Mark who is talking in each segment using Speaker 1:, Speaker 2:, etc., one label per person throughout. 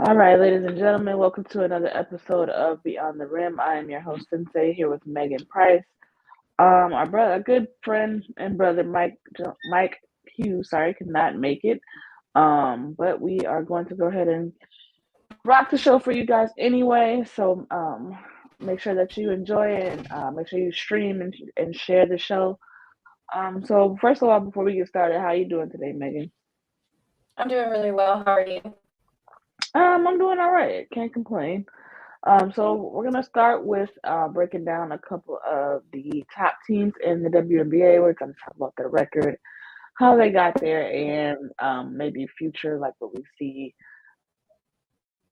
Speaker 1: All right, ladies and gentlemen, welcome to another episode of Beyond the Rim. I am your host Sensei here with Megan Price. Our brother, a good friend and brother, Mike Hughes, sorry, could not make it. But we are going to go ahead and rock the show for you guys anyway. So make sure that you enjoy it and make sure you stream and share the show. So first of all, before we get started, how you doing today, Megan?
Speaker 2: I'm doing really well. How are you?
Speaker 1: I'm doing all right. Can't complain. So we're gonna start with breaking down a couple of the top teams in the WNBA. We're gonna talk about their record, how they got there, and maybe future, like what we see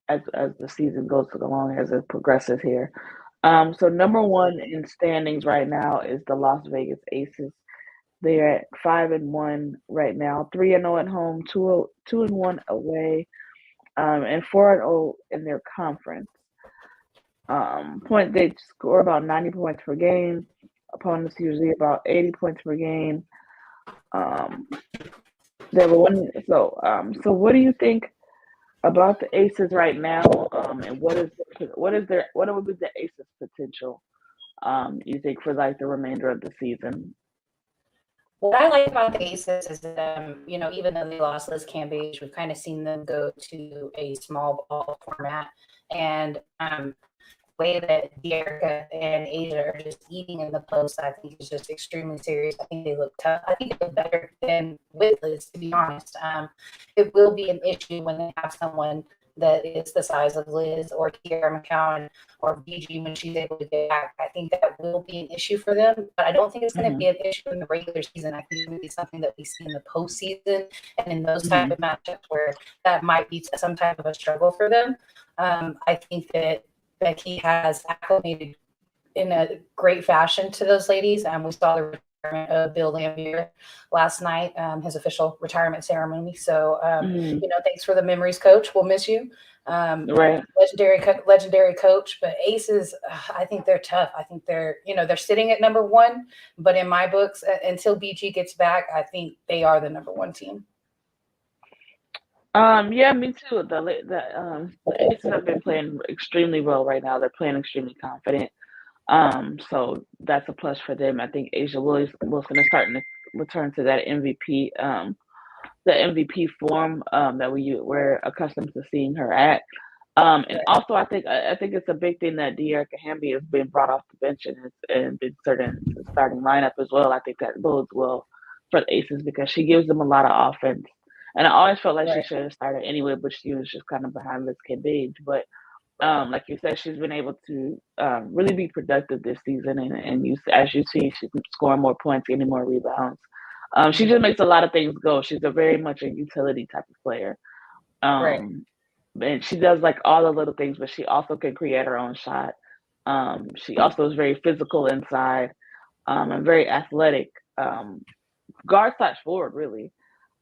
Speaker 1: as the season goes along, as it progresses here. So number one in standings right now is the Las Vegas Aces. They're at 5-1 right now, 3-0 at home, 2-1 away, and 4-0 in their conference. They score about 90 points per game. Opponents usually about 80 points per game. Um, they were one. So what do you think about the Aces right now? And what would be the Aces potential? You think for like the remainder of the season?
Speaker 2: What I like about the Aces is, even though they lost Liz Cambage, we've kind of seen them go to a small ball format, and way that Dearica and Asia are just eating in the post, I think is just extremely serious. I think they look tough. I think they look better than with Liz, to be honest. It will be an issue when they have someone that is the size of Liz or Kiara McCowan or BG when she's able to get back. I think that will be an issue for them, but I don't think it's going to be an issue in the regular season. I think it's going to be something that we see in the postseason and in those type of matchups where that might be some type of a struggle for them. I think that Becky has acclimated in a great fashion to those ladies. We saw the retirement of Bill Lambier last night, his official retirement ceremony. So, thanks for the memories, Coach. We'll miss you.
Speaker 1: Right.
Speaker 2: Legendary coach. But Aces, I think they're tough. I think they're sitting at number one. But in my books, until BG gets back, I think they are the number one team.
Speaker 1: Yeah, me too. The Aces have been playing extremely well right now. They're playing extremely confident. So that's a plus for them. I think Asia Wilson is starting to return to that MVP, the MVP form that we're accustomed to seeing her at. And also, I think it's a big thing that Dearica Hamby has been brought off the bench and been certain the starting lineup as well. I think that bodes well for the Aces because she gives them a lot of offense. And I always felt like she should have started anyway, but she was just kind of behind Liz Cambage. But like you said, she's been able to really be productive this season, and as you see, she's scoring more points, getting more rebounds. She just makes a lot of things go. She's a very much a utility type of player, and she does like all the little things, but she also can create her own shot. She also is very physical inside and very athletic, guard slash forward, really.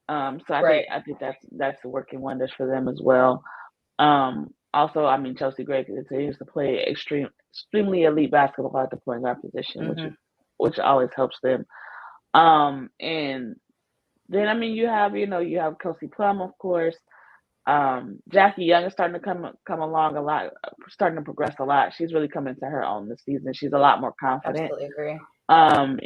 Speaker 1: So I think that's working wonders for them as well. Also, I mean, Chelsea Gray continues to play extremely elite basketball at the point guard position, which always helps them. And then I mean, you have Kelsey Plum, of course. Jackie Young is starting to come along a lot, starting to progress a lot. She's really coming to her own this season. She's a lot more confident.
Speaker 2: Absolutely agree.
Speaker 1: And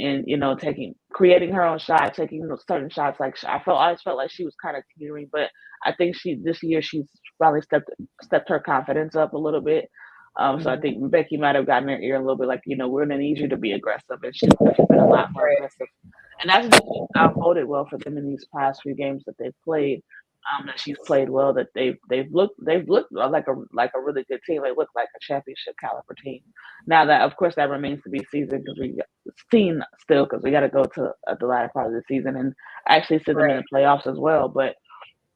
Speaker 1: creating her own shot, taking certain shots. Like I always felt like she was kind of teetering, but I think this year she's probably stepped her confidence up a little bit. So I think Becky might have gotten her ear a little bit, like we're gonna need you to be aggressive, and she's been a lot more aggressive, and that's just boded well for them in these past few games that they've played. That she's played well, that they've looked like a really good team. They look like a championship caliber team. Now that of course that remains to be seen because we got to go to the latter part of the season and actually see them in the playoffs as well. But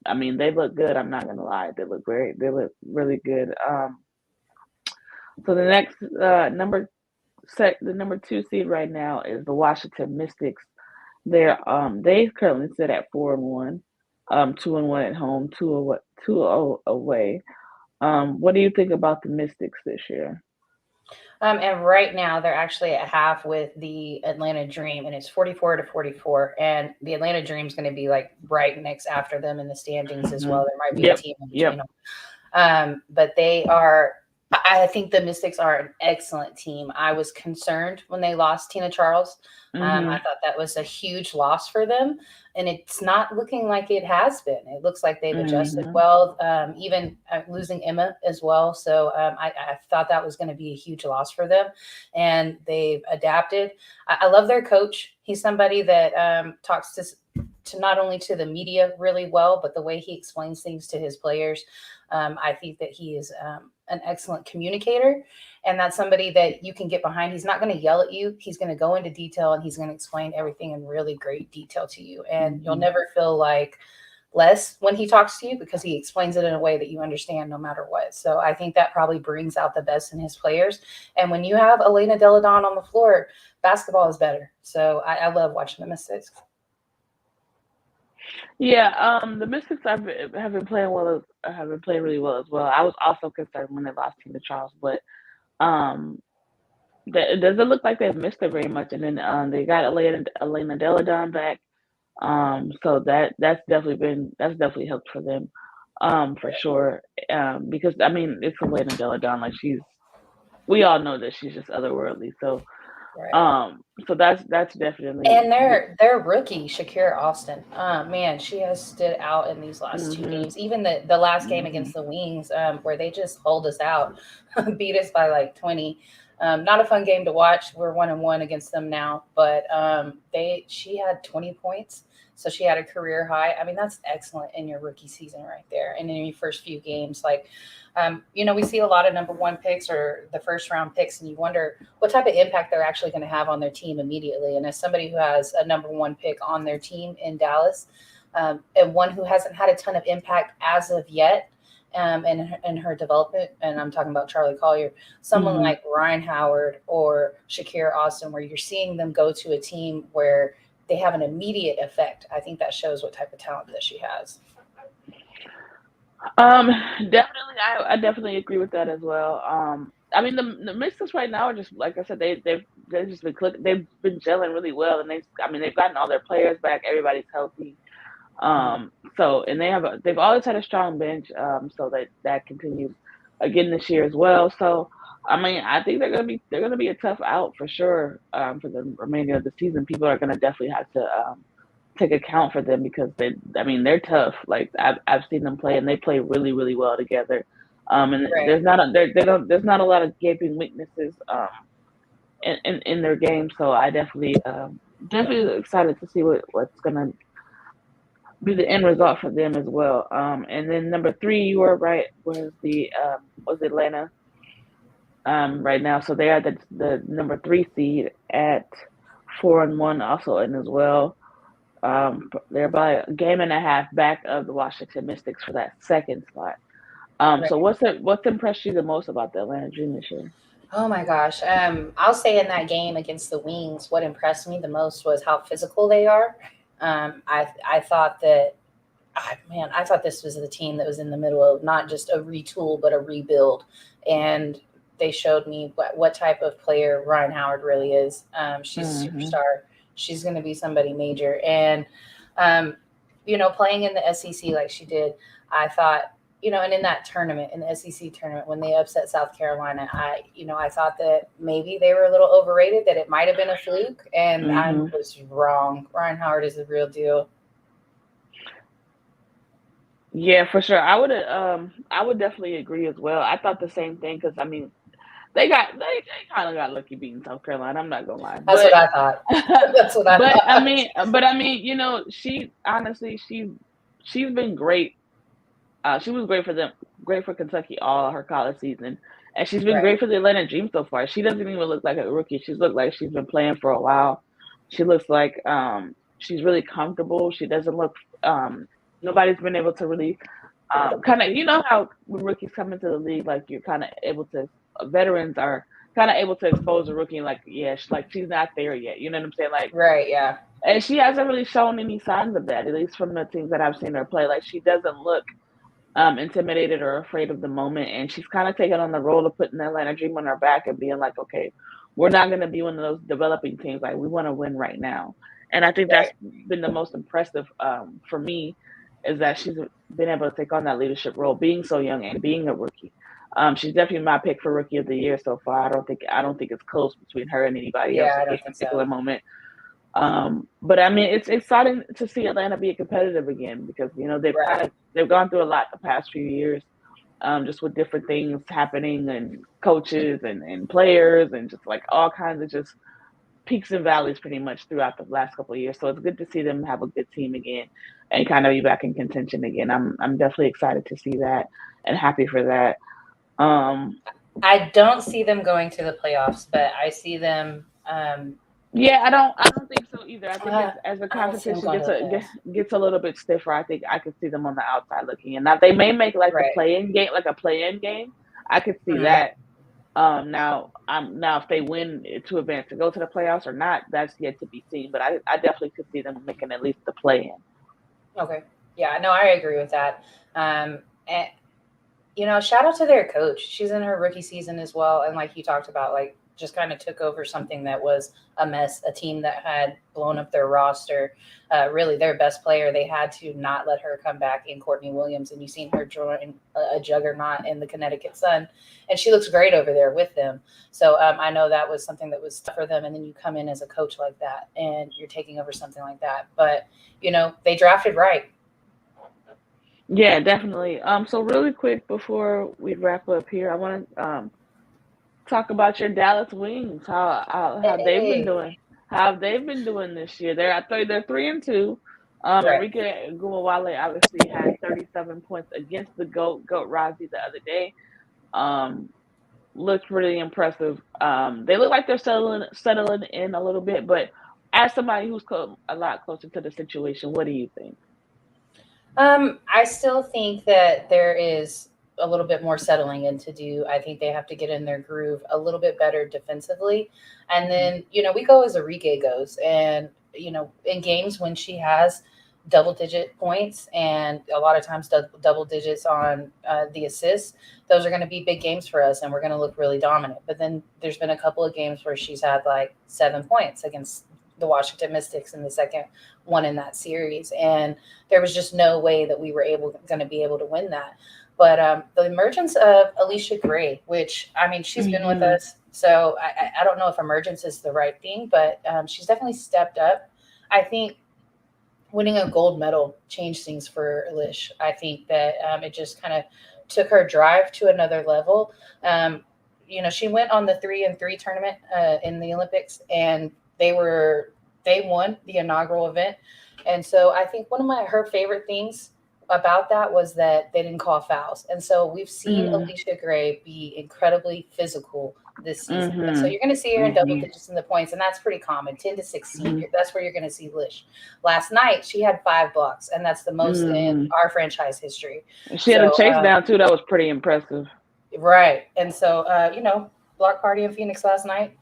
Speaker 1: I mean, they look good. I'm not gonna lie, they look great. They look really good. So the next the number 2 seed right now is the Washington Mystics. They currently sit at 4-1. 2-1 at home, 2-0 away. What do you think about the Mystics this year?
Speaker 2: And right now they're actually at half with the Atlanta Dream, and it's 44-44. And the Atlanta Dream is going to be like right next after them in the standings as well. There might be a team in between them. But I think the Mystics are an excellent team. I was concerned when they lost Tina Charles. I thought that was a huge loss for them, and it's not looking like it has been. It looks like they've adjusted well, even losing Emma as well. So I thought that was going to be a huge loss for them, and they've adapted. I love their coach. He's somebody that talks to not only to the media really well, but the way he explains things to his players. I think that he is an excellent communicator, and that's somebody that you can get behind. He's not going to yell at you. He's going to go into detail, and he's going to explain everything in really great detail to you. And you'll never feel like less when he talks to you because he explains it in a way that you understand no matter what. So I think that probably brings out the best in his players. And when you have Elena Deladon on the floor, basketball is better. So I love watching the Mystics.
Speaker 1: Yeah, the Mystics have been playing well. Have been playing really well as well. I was also concerned when they lost Tina Charles, but um, it doesn't look like they've missed her very much. And then they got Elena Deladon back. So that's definitely helped for them, for sure. Because I mean it's Elena Deladon, like we all know that she's just otherworldly. So
Speaker 2: Right.
Speaker 1: so that's definitely
Speaker 2: And their rookie, Shakira Austin, man, she has stood out in these last two
Speaker 1: hmm
Speaker 2: games. Even the last game
Speaker 1: hmm
Speaker 2: against the Wings, where they just hold us out, beat us by like 20. Not a fun game to watch. We're 1-1 against them now, but she had 20 points, so she had a career high. I mean, that's excellent in your rookie season right there, and in your first few games, like. We see a lot of number one picks or the first round picks, and you wonder what type of impact they're actually going to have on their team immediately. And as somebody who has a number one pick on their team in Dallas, and one who hasn't had a ton of impact as of yet in her development, and I'm talking about Charlie Collier, someone
Speaker 1: hmm
Speaker 2: like Ryan Howard or Shakira Austin, where you're seeing them go to a team where they have an immediate effect. I think that shows what type of talent that she has.
Speaker 1: Um, definitely, I definitely agree with that as well. I mean the Mystics right now are just like I said, they've just been they've been gelling really well, and they've gotten all their players back. Everybody's healthy. So and they've always had a strong bench. So that continues again this year as well. So I mean, I think they're gonna be a tough out for sure. For the remainder of the season, people are gonna definitely have to take account for them because I mean, they're tough. Like I've seen them play, and they play really, really well together. And
Speaker 2: Right.
Speaker 1: there's not a there they don't there's not a lot of gaping weaknesses in their game. So I definitely excited to see what's gonna be the end result for them as well. And then number three, you were right, was Atlanta right now. So they are the number three seed at 4-1 also in as well. They're about a game and a half back of the Washington Mystics for that second spot. So
Speaker 2: Right.
Speaker 1: what's impressed you the most about the Atlanta Dream this year?
Speaker 2: Oh my gosh. I'll say in that game against the Wings, what impressed me the most was how physical they are. I thought that, man, I thought this was the team that was in the middle of not just a retool but a rebuild, and they showed me what type of player Ryan Howard really is. She's a
Speaker 1: hmm
Speaker 2: superstar. She's going to be somebody major, and um, playing in the SEC like she did, I thought, and in that tournament, in the SEC tournament, when they upset South Carolina, I thought that maybe they were a little overrated, that it might have been a fluke, and I
Speaker 1: hmm
Speaker 2: was wrong. Ryan Howard is the real deal.
Speaker 1: Yeah, for sure. I would definitely agree as well. I thought the same thing because I mean they kind of got lucky beating South Carolina. I'm not gonna lie,
Speaker 2: That's what I thought. That's what I thought.
Speaker 1: but I mean, she honestly she's been great. She was great for them, great for Kentucky all her college season, and she's been
Speaker 2: Right.
Speaker 1: great for the Atlanta Dream so far. She doesn't even look like a rookie. She's looked like she's been playing for a while. She looks like she's really comfortable. She doesn't look nobody's been able to really kind of how when rookies come into the league, like you're kind of able to veterans are kind of able to expose a rookie like yeah, she's not there yet. You know what I'm saying? Like
Speaker 2: Right. Yeah.
Speaker 1: and she hasn't really shown any signs of that, at least from the teams that I've seen her play. Like she doesn't look intimidated or afraid of the moment. And she's kind of taken on the role of putting the Atlanta Dream on her back and being like, okay, we're not going to be one of those developing teams. Like, we want to win right now. And I think that's
Speaker 2: Right.
Speaker 1: been the most impressive for me is that she's been able to take on that leadership role, being so young and being a rookie. She's definitely my pick for rookie of the year so far. I don't think it's close between her and anybody else
Speaker 2: Yeah, I
Speaker 1: at
Speaker 2: don't
Speaker 1: this
Speaker 2: think
Speaker 1: particular
Speaker 2: so.
Speaker 1: moment. But I mean, it's exciting to see Atlanta be competitive again because
Speaker 2: Right.
Speaker 1: they've gone through a lot the past few years, just with different things happening and coaches and players and just like all kinds of just peaks and valleys pretty much throughout the last couple of years. So it's good to see them have a good team again and kind of be back in contention again. I'm definitely excited to see that and happy for that. Um,
Speaker 2: I don't see them going to the playoffs, but I see them.
Speaker 1: yeah, I don't think so either. I think as the
Speaker 2: I don't see them
Speaker 1: competition
Speaker 2: going to
Speaker 1: gets
Speaker 2: the playoffs.
Speaker 1: gets a little bit stiffer, I think I could see them on the outside looking in. Now they may make like the
Speaker 2: Right.
Speaker 1: play-in game, like a play-in game. I could see
Speaker 2: Mhm.
Speaker 1: that. Now if they win to advance to go to the playoffs or not, that's yet to be seen. But I definitely could see them making at least the play-in.
Speaker 2: Okay. Yeah, no, I agree with that. And shout out to their coach. She's in her rookie season as well, and like you talked about, like just kind of took over something that was a mess, a team that had blown up their roster. Really, their best player, they had to not let her come back in Courtney Williams, and you've seen her join a juggernaut in the Connecticut Sun, and she looks great over there with them. So I know that was something that was tough for them, and then you come in as a coach like that, and you're taking over something like that. But they drafted right.
Speaker 1: Yeah, definitely. So really quick before we wrap up here, I want to talk about your Dallas Wings. How they've been
Speaker 2: Hey,
Speaker 1: doing? How they've been doing this year? They're 3-2.
Speaker 2: right.
Speaker 1: Enrique Gumawale obviously had 37 points against the goat Razi the other day. Um, Looked really impressive. They look like they're settling in a little bit, but as somebody who's a lot closer to the situation, what do you think?
Speaker 2: I still think that there is a little bit more settling in to do. I think they have to get in their groove a little bit better defensively. And then, we go as Enrique goes. And, in games when she has double digit points and a lot of times double digits on the assists, those are going to be big games for us and we're going to look really dominant. But then there's been a couple of games where she's had like 7 points against the Washington Mystics in the second one in that series. And there was just no way that we were going to be able to win that. But the emergence of Alicia Gray, which I mean, she's been with
Speaker 1: Mm-hmm.
Speaker 2: us, so I don't know if emergence is the right thing, but she's definitely stepped up. I think winning a gold medal changed things for Alish. I think that it just kind of took her drive to another level. She went on the 3-and-3 tournament in the Olympics, and they won the inaugural event. And so I think one of her favorite things about that was that they didn't call fouls. And so we've seen
Speaker 1: Mm-hmm.
Speaker 2: Alicia Gray be incredibly physical this season. And so
Speaker 1: Mm-hmm.
Speaker 2: you're going to see her in double
Speaker 1: Mm-hmm.
Speaker 2: digits in the points, and that's pretty common, 10 to 16.
Speaker 1: Mm-hmm.
Speaker 2: That's where you're going to see Lish. Last night, she had 5 blocks, and that's the most in
Speaker 1: Mm-hmm.
Speaker 2: our franchise history.
Speaker 1: She had a
Speaker 2: So,
Speaker 1: chase down too. That was pretty impressive.
Speaker 2: right. And so, block party in Phoenix last night.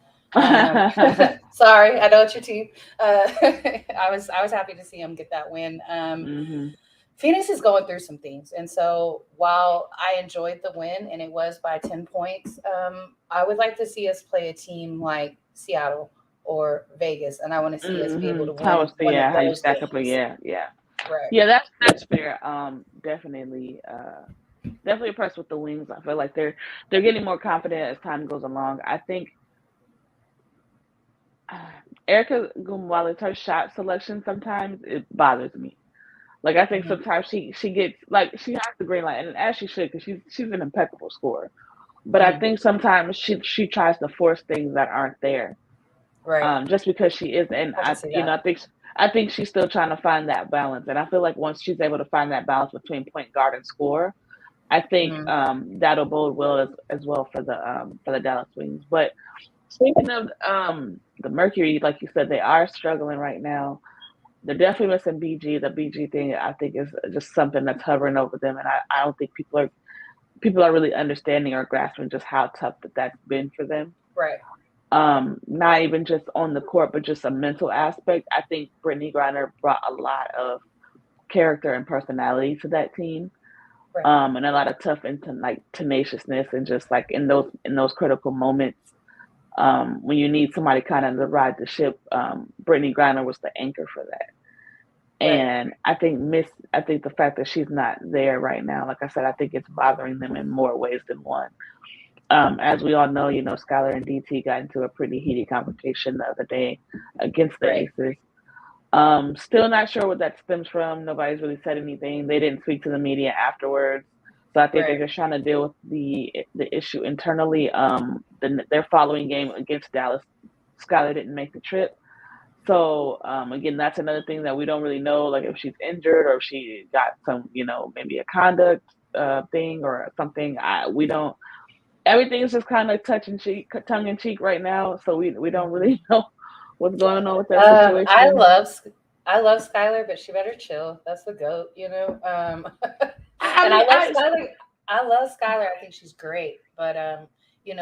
Speaker 2: Sorry, I know it's your team. I was happy to see him get that win.
Speaker 1: Mm-hmm.
Speaker 2: Phoenix is going through some things. And so while I enjoyed the win and it was by 10 points, I would like to see us play a team like Seattle or Vegas. And I want to see us be able to
Speaker 1: How
Speaker 2: win
Speaker 1: was
Speaker 2: one of
Speaker 1: how you
Speaker 2: those
Speaker 1: stack up?
Speaker 2: games.
Speaker 1: Yeah.
Speaker 2: Right.
Speaker 1: Yeah, that's fair. Definitely impressed with the Wings. I feel like they're getting more confident as time goes along. I think uh, Erica Gumwale, her shot selection sometimes it bothers me. Like I think
Speaker 2: Mhm.
Speaker 1: sometimes she gets like she has the green light, and as she should, because she's an impeccable scorer. But I
Speaker 2: Mhm.
Speaker 1: think sometimes she tries to force things that aren't there,
Speaker 2: Right.
Speaker 1: just because she is. And
Speaker 2: I can see that.
Speaker 1: I think she's still trying to find that balance. And I feel like once she's able to find that balance between point guard and score, I think
Speaker 2: Mhm.
Speaker 1: that'll bode well as well for the Dallas Wings. But speaking of the Mercury, like you said, they are struggling right now. They're definitely missing BG. The BG thing, I think, is just something that's hovering over them, and I don't think people are really understanding or grasping just how tough that's been for them.
Speaker 2: Right.
Speaker 1: Not even just on the court, but just a mental aspect. I think Brittany Griner brought a lot of character and personality to that team,
Speaker 2: Right.
Speaker 1: and a lot of tough and like tenaciousness, and just like in those critical moments, when you need somebody kind of to ride the ship. Brittany Griner was the anchor for that.
Speaker 2: Right.
Speaker 1: And I think the fact that she's not there right now, like I said, I think it's bothering them in more ways than one. As we all know, Skylar and DT got into a pretty heated confrontation the other day against the
Speaker 2: Right.
Speaker 1: Aces. Still not sure what that stems from. Nobody's really said anything. They didn't speak to the media afterwards. So I think they're
Speaker 2: Right.
Speaker 1: just trying to deal with the issue internally. Their following game against Dallas, Skylar didn't make the trip. So again, that's another thing that we don't really know, like if she's injured or if she got some, maybe a conduct thing or something. We don't. Everything is just kind of tongue in cheek right now. So we don't really know what's going on with that
Speaker 2: Um, I
Speaker 1: situation.
Speaker 2: love I love Skylar, but she better chill. That's the goat, you know.
Speaker 1: I
Speaker 2: And I
Speaker 1: mean,
Speaker 2: love Skylar. I love Skylar. I think she's great, but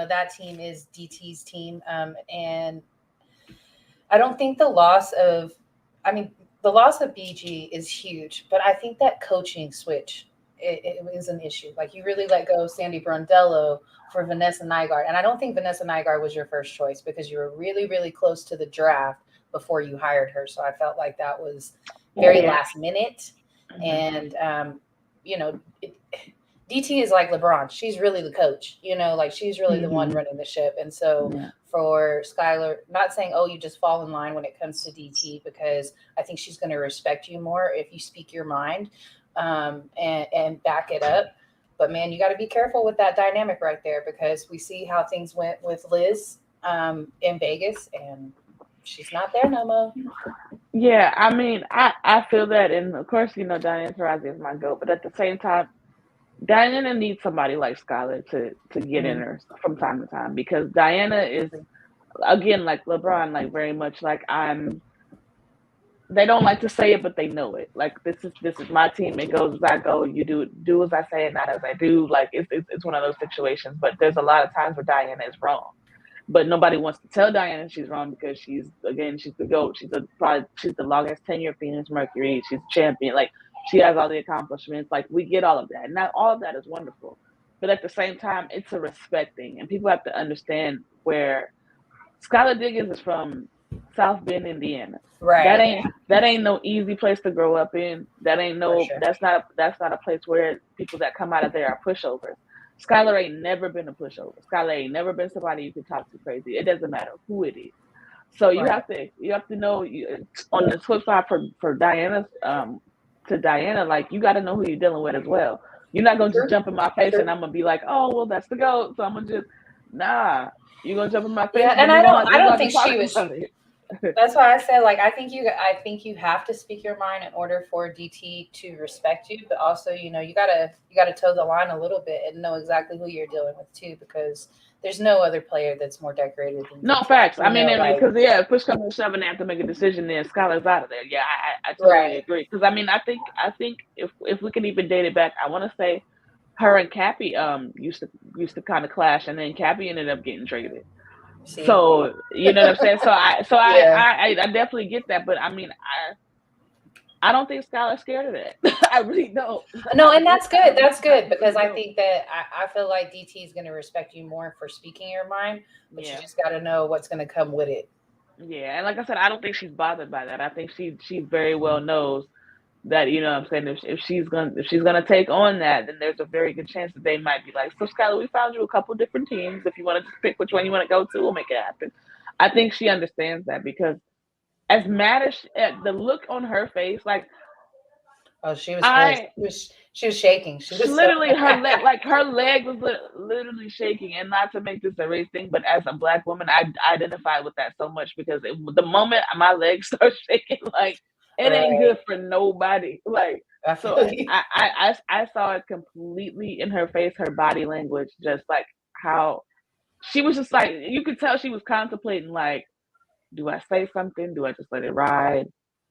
Speaker 2: that team is DT's team, and I don't think I mean, the loss of BG is huge, but I think that coaching switch it is an issue. Like you really let go of Sandy Brondello for Vanessa Nygaard, and I don't think Vanessa Nygaard was your first choice because you were really, really close to the draft before you hired her. So I felt like that was very
Speaker 1: yeah.
Speaker 2: last minute,
Speaker 1: Mhm.
Speaker 2: and you know. DT is like LeBron. She's really the coach, like she's really the one
Speaker 1: Mhm.
Speaker 2: running the ship. And so
Speaker 1: Yeah.
Speaker 2: for Skylar, not saying, oh, you just fall in line when it comes to DT, because I think she's going to respect you more if you speak your mind and back it up. But man, you got to be careful with that dynamic right there because we see how things went with Liz in Vegas and she's not there no more.
Speaker 1: Yeah, I mean, I feel that, and of course, Diana Taurasi is my goat, but at the same time, Diana needs somebody like Skylar to get in
Speaker 2: Mm-hmm.
Speaker 1: her from time to time because Diana is again like LeBron, like very much like I'm. They don't like to say it, but they know it. Like this is my team. It goes as I go. You do as I say and not as I do. Like it's one of those situations. But there's a lot of times where Diana is wrong, but nobody wants to tell Diana she's wrong because she's the GOAT. She's the longest tenure Phoenix Mercury. She's a champion. Like she has all the accomplishments. Like we get all of that. Now all of that is wonderful. But at the same time, it's a respect thing. And people have to understand where Skylar Diggins is from South Bend, Indiana. That
Speaker 2: Right.
Speaker 1: ain't that ain't no easy place to grow up in.
Speaker 2: For sure.
Speaker 1: That's not a place where people that come out of there are pushovers. Skylar ain't never been a pushover. Skylar ain't never been somebody you can talk to crazy. It doesn't matter who it is. So
Speaker 2: Right.
Speaker 1: you have to know on the flip side for Diana's to Diana, like you got to know who you're dealing with as well. You're not gonna just
Speaker 2: True.
Speaker 1: jump in my face and
Speaker 2: True.
Speaker 1: I'm gonna be like, oh well, that's the goat. So I'm gonna just nah. You're gonna jump in my face
Speaker 2: Yeah,
Speaker 1: and
Speaker 2: and
Speaker 1: then
Speaker 2: I
Speaker 1: we're
Speaker 2: don't
Speaker 1: gonna have
Speaker 2: think
Speaker 1: to talk
Speaker 2: she was.
Speaker 1: about it.
Speaker 2: That's why I said like I think you have to speak your mind in order for DT to respect you, but also you gotta toe the line a little bit and know exactly who you're dealing with too, because there's no other player that's more decorated than
Speaker 1: No
Speaker 2: DT.
Speaker 1: facts. I mean,
Speaker 2: Like
Speaker 1: because yeah, if push comes to shove and they have to make a decision, then Skylar's out of there. Yeah, I totally
Speaker 2: right.
Speaker 1: agree. Because I mean, I think if we can even date it back, I want to say her and Cappy used to kind of clash, and then Cappy ended up getting traded.
Speaker 2: See,
Speaker 1: So you know what I'm saying.
Speaker 2: yeah.
Speaker 1: I definitely get that, but I mean, I don't think Skylar's scared of that. I really don't.
Speaker 2: No, and that's
Speaker 1: I
Speaker 2: good. That's good
Speaker 1: really
Speaker 2: because I
Speaker 1: don't.
Speaker 2: think that I feel like DT is going to respect you more for speaking your mind, but you
Speaker 1: Yeah.
Speaker 2: just got to know what's going to come with it.
Speaker 1: Yeah, and like I said, I don't think she's bothered by that. I think she very well knows that what I'm saying if she's gonna take on that, then there's a very good chance that they might be like, so Skylar, we found you a couple different teams. If you want to just pick which one you want to go to, we'll make it happen. I think she understands that because as mad as the look on her face, like
Speaker 2: Oh, she was pissed.
Speaker 1: I
Speaker 2: She was shaking. She
Speaker 1: she
Speaker 2: was so
Speaker 1: literally
Speaker 2: mad.
Speaker 1: her leg was literally shaking, and not to make this a race thing, but as a black woman, I identify with that so much because the moment my legs start shaking, like it ain't
Speaker 2: Right.
Speaker 1: good for nobody. Like
Speaker 2: I
Speaker 1: so,
Speaker 2: feel you.
Speaker 1: I saw it completely in her face, her body language, just like how she was just like you could tell she was contemplating like, do I say something? Do I just let it ride?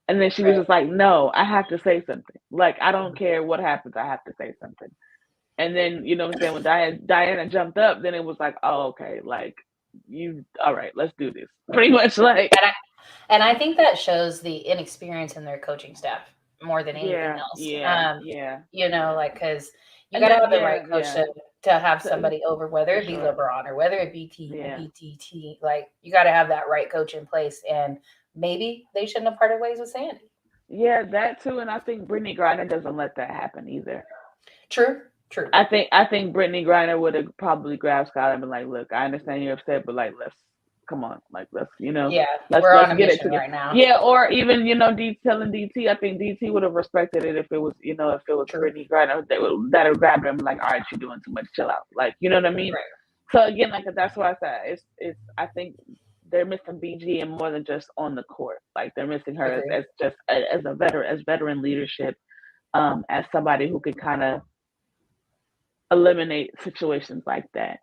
Speaker 1: And then she was
Speaker 2: Right.
Speaker 1: just like, no, I have to say something. Like, I don't care what happens, I have to say something. And then, you know what I'm saying, when Diana jumped up, then it was like, oh, okay, like, all right, let's do this. Pretty much like,
Speaker 2: And I think that shows the inexperience in their coaching staff more than anything
Speaker 1: yeah,
Speaker 2: else.
Speaker 1: yeah, yeah.
Speaker 2: Like because you
Speaker 1: And
Speaker 2: got to
Speaker 1: then,
Speaker 2: have the right
Speaker 1: yeah,
Speaker 2: coach
Speaker 1: yeah,
Speaker 2: to have
Speaker 1: so,
Speaker 2: somebody over, whether
Speaker 1: for
Speaker 2: it be
Speaker 1: sure.
Speaker 2: LeBron or whether it be
Speaker 1: Yeah.
Speaker 2: BTT. Like you got to have that right coach in place, and maybe they shouldn't have parted ways with Sandy.
Speaker 1: Yeah, that too, and I think Brittany Griner doesn't let that happen either.
Speaker 2: True.
Speaker 1: I think Brittany Griner would have probably grabbed Scott and been like, "Look, I understand you're upset, but like, let's come on, like, let's
Speaker 2: Yeah,
Speaker 1: let's
Speaker 2: we're on
Speaker 1: let's
Speaker 2: a
Speaker 1: get it
Speaker 2: mission
Speaker 1: together."
Speaker 2: right now.
Speaker 1: Yeah, or even D telling DT. I think DT would have respected it if it was if it was
Speaker 2: True.
Speaker 1: Brittany Griner that would grab him like, "All right, you're doing too much. Chill out." Like, you know what I mean?
Speaker 2: Right.
Speaker 1: So again, like that's why I said it's. I think they're missing BG and more than just on the court. Like they're missing her
Speaker 2: Agree.
Speaker 1: as just as a veteran leadership, as somebody who could kind of eliminate situations like that.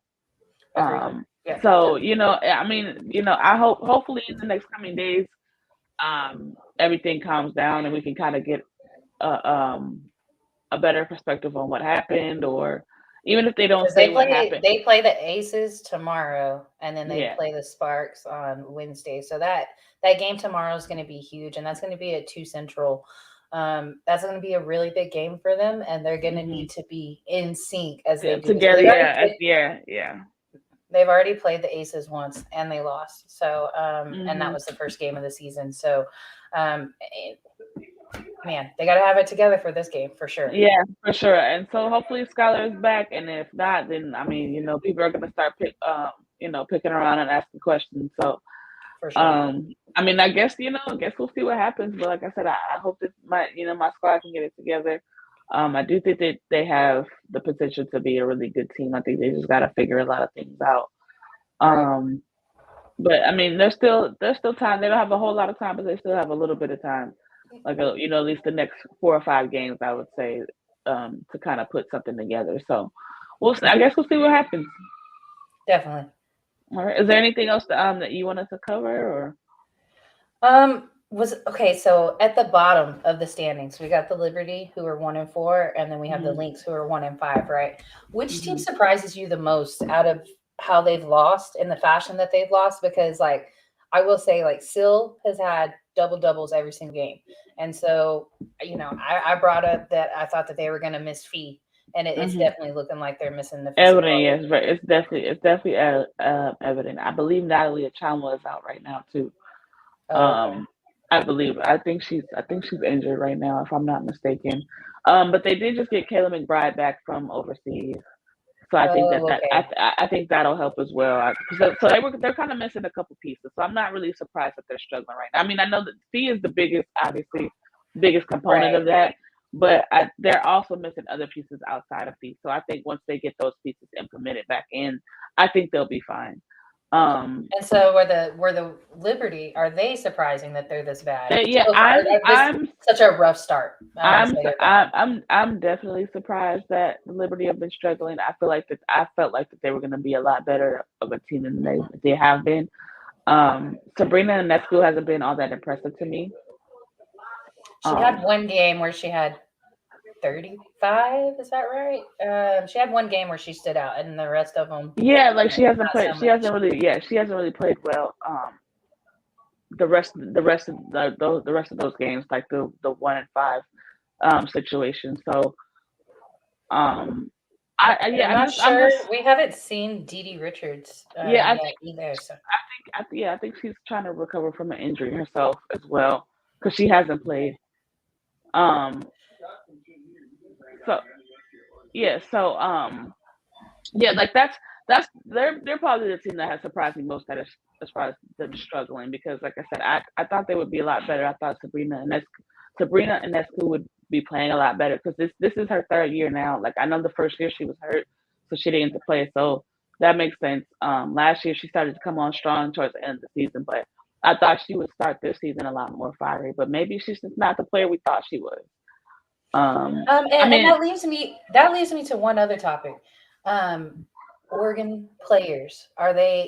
Speaker 2: Agree. Yeah.
Speaker 1: So I mean, I hopefully in the next coming days, everything calms down and we can kind of get a better perspective on what happened, or even if they don't
Speaker 2: Because
Speaker 1: say what happened.
Speaker 2: they play the Aces tomorrow, and then they
Speaker 1: Yeah.
Speaker 2: play the Sparks on Wednesday. So that game tomorrow is going to be huge, and that's going to be at 2 Central. That's going to be a really big game for them, and they're going to need to be in sync as they do.
Speaker 1: Together.
Speaker 2: So
Speaker 1: Yeah.
Speaker 2: they've already played the Aces once and they lost. So, and that was the first game of the season. So, man, they got to have it together for this game for sure.
Speaker 1: Yeah, for sure. And so hopefully Skylar is back. And if not, then I mean, people are gonna start picking around and asking questions. So,
Speaker 2: For sure.
Speaker 1: I mean, I guess we'll see what happens. But like I said, I hope that my squad can get it together. I do think that they have the potential to be a really good team. I think they just got to figure a lot of things out. But I mean, there's still time. They don't have a whole lot of time, but they still have a little bit of time. Like at least the next 4 or 5 games, I would say, to kind of put something together. So I guess we'll see what happens.
Speaker 2: Definitely.
Speaker 1: All right. Is there anything else that you want us to cover,
Speaker 2: or? So at the bottom of the standings, we got the Liberty, who are 1-4, and then we have the Lynx, who are 1-5. Right? Which team surprises you the most out of how they've lost in the fashion that they've lost? Because I will say, Sil has had doubles every single game, and so I brought up that I thought that they were going to miss Fee, and it's definitely looking like they're missing the
Speaker 1: evident. Yes, right. It's definitely evident. I believe Natalie Achamwa is out right now too.
Speaker 2: Okay.
Speaker 1: I think she's injured right now, if I'm not mistaken. But they did just get Kayla McBride back from overseas, so I think I think that'll help as well. So they're kind of missing a couple pieces, so I'm not really surprised that they're struggling right now. I mean, I know that Fee is the biggest component of that, but they're also missing other pieces outside of Fee. So I think once they get those pieces implemented back in, I think they'll be fine.
Speaker 2: And so were the Liberty, are they surprising that they're this bad?
Speaker 1: Yeah, I'm
Speaker 2: such a rough start.
Speaker 1: I'm definitely surprised that the Liberty have been struggling. I felt like that they were going to be a lot better of a team than they have been. Sabrina Ionescu hasn't been all that impressive to me.
Speaker 2: She had one game where she had 35. Is that right? She had one game where she stood out, and the rest of them.
Speaker 1: Yeah, she hasn't played. She hasn't really played well. The rest of those games, like the 1-5 situation. So,
Speaker 2: I'm not sure. We haven't seen Dee Richards.
Speaker 1: I
Speaker 2: think either. So
Speaker 1: I think she's trying to recover from an injury herself as well, because she hasn't played. That's they're probably the team that has surprised me most as far as them struggling, because like I said, I thought they would be a lot better. I thought Sabrina Ionescu would be playing a lot better, because this is her 3rd year now. I know the first year she was hurt, so she didn't get to play, so that makes sense. Last year she started to come on strong towards the end of the season, but I thought she would start this season a lot more fiery, but maybe she's just not the player we thought she was.
Speaker 2: And that leads me to one other topic. Oregon players,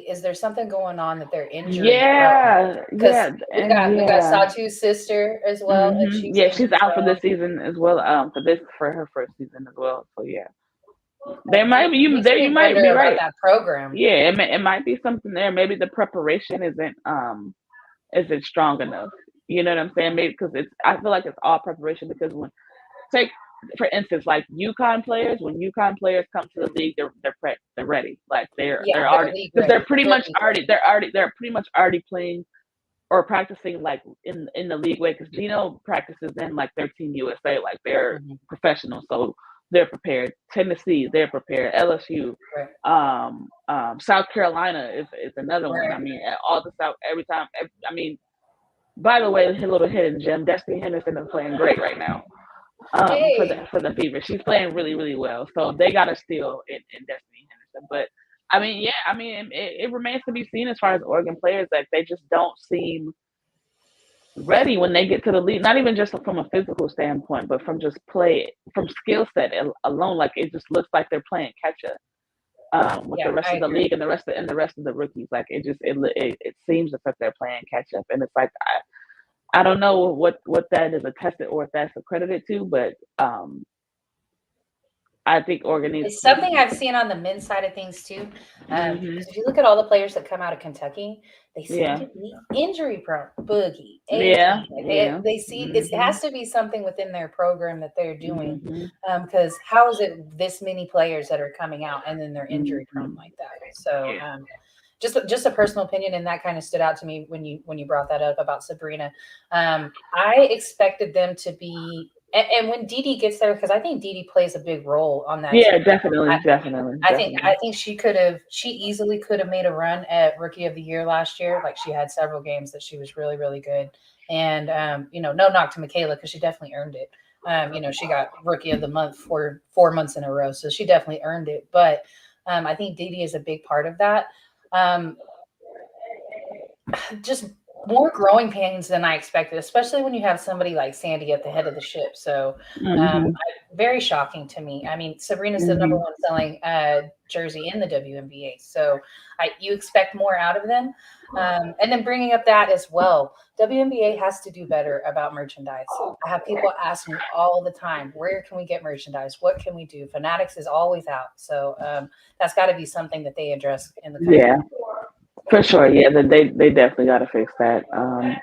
Speaker 2: is there something going on that they're injured?
Speaker 1: Yeah.
Speaker 2: We got Satu's sister as well. And
Speaker 1: she's out for this season as well. For her first season as well. So yeah. There might be you might be right.
Speaker 2: That program.
Speaker 1: Yeah, it might be something there. Maybe the preparation isn't strong enough. You know what I'm saying? Maybe because I feel like it's all preparation, because for instance, UConn players, when UConn players come to the league, they're ready. They're already, because they're pretty much already playing or practicing like in the league way, because Gino practices in like their Team USA, like they're professionals, so they're prepared. Tennessee, they're prepared. LSU, South Carolina is another one. I mean, all the South every time. I mean, by the way, a little hidden gem, Destiny Henderson is playing great right now. For the Fever, she's playing really really well. So they got a steal in Destiny Henderson, but. I mean, yeah. I mean, it remains to be seen as far as Oregon players, that they just don't seem ready when they get to the league. Not even just from a physical standpoint, but from just from skill set alone. Like it just looks like they're playing catch up with the rest of the league and the rest of the rookies. Like it seems as if they're playing catch up, and it's like I don't know what that is attested or if that's accredited to, but I think Oregon needs.
Speaker 2: It's something I've seen on the men's side of things too. Because if you look at all the players that come out of Kentucky, they seem to be injury prone. Boogie, they see it has to be something within their program that they're doing. Because how is it this many players that are coming out and then they're injury prone like that? So just a personal opinion, and that kind of stood out to me when you brought that up about Sabrina. I expected them to be. And when Dee gets there, because I think Dee plays a big role on that.
Speaker 1: Yeah, definitely.
Speaker 2: I think she easily could have made a run at Rookie of the Year last year. Like she had several games that she was really, really good. And no knock to Michaela, because she definitely earned it. She got Rookie of the Month for 4 months in a row, so she definitely earned it. But I think Dee is a big part of that. Just more growing pains than I expected, especially when you have somebody like Sandy at the head of the ship. So very shocking to me. I mean, Sabrina's the number one selling jersey in the WNBA. So you expect more out of them. And then bringing up that as well, WNBA has to do better about merchandise. I have people ask me all the time, where can we get merchandise? What can we do? Fanatics is always out. So that's got to be something that they address in the country.
Speaker 1: Yeah. For sure, yeah, they definitely got to fix that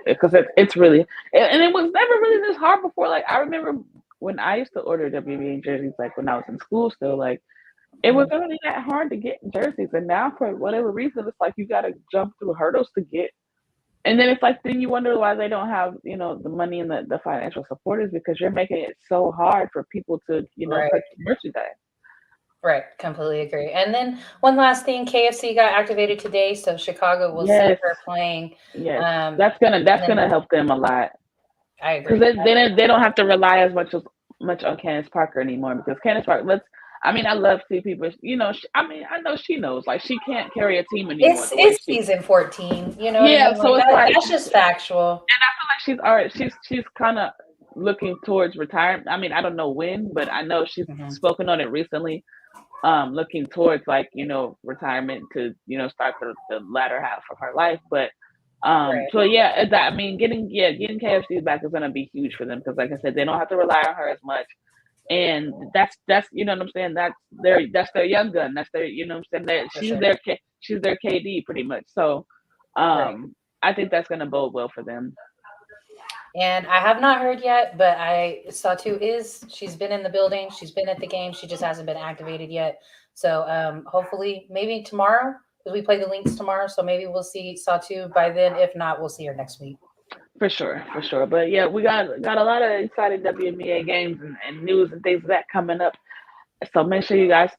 Speaker 1: because it's really, and it was never really this hard before. Like I remember when I used to order WNBA jerseys, like when I was in school still, like it wasn't really that hard to get jerseys, and now for whatever reason, it's like you got to jump through hurdles to get, and then it's like then you wonder why they don't have the money and the financial support, is because you're making it so hard for people to purchase merchandise.
Speaker 2: Right, completely agree. And then one last thing, KFC got activated today, so Chicago will see her playing.
Speaker 1: Yes, that's gonna help them a lot.
Speaker 2: I agree.
Speaker 1: Because they don't have to rely as much on Candace Parker anymore. Because Candace Parker, I love to see people. I know she knows, like she can't carry a team anymore.
Speaker 2: It's season 14. So that's just factual.
Speaker 1: And I feel like she's kind of looking towards retirement. I mean, I don't know when, but I know she's spoken on it recently. Looking towards retirement to start the latter half of her life, but so yeah, getting KFC back is gonna be huge for them, because like I said, they don't have to rely on her as much, and that's what I'm saying, that's their young gun, that's their what I'm saying, she's their KD pretty much, so I think that's gonna bode well for them.
Speaker 2: And I have not heard yet, but she's been in the building. She's been at the game. She just hasn't been activated yet. So hopefully maybe tomorrow, because we play the Lynx tomorrow. So maybe we'll see Satu by then. If not, we'll see her next week.
Speaker 1: For sure. But yeah, we got a lot of exciting WNBA games and news and things like that coming up. So make sure you guys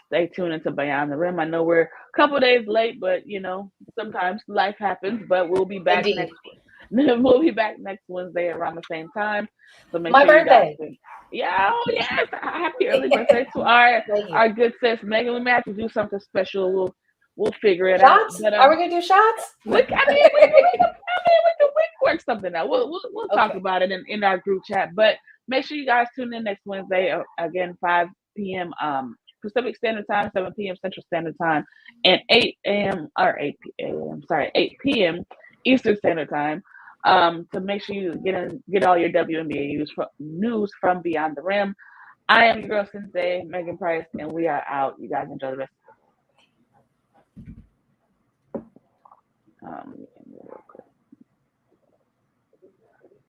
Speaker 1: stay tuned into Beyond the Rim. I know we're a couple days late, but sometimes life happens. But we'll be back next week. We'll be back next Wednesday around the same time. So make
Speaker 2: sure birthday.
Speaker 1: Yes, happy early birthday to our good sis Megan. We may have to do something special. We'll figure it out.
Speaker 2: But, are we gonna do shots?
Speaker 1: We can work something out. We'll talk about it in our group chat. But make sure you guys tune in next Wednesday again, 5 p.m. Pacific Standard Time, 7 p.m. Central Standard Time, and 8 p.m. Eastern Standard Time. To make sure you get all your WNBA news from Beyond the Rim. I am your girl Sensei, Megan Price, and we are out. You guys enjoy the rest.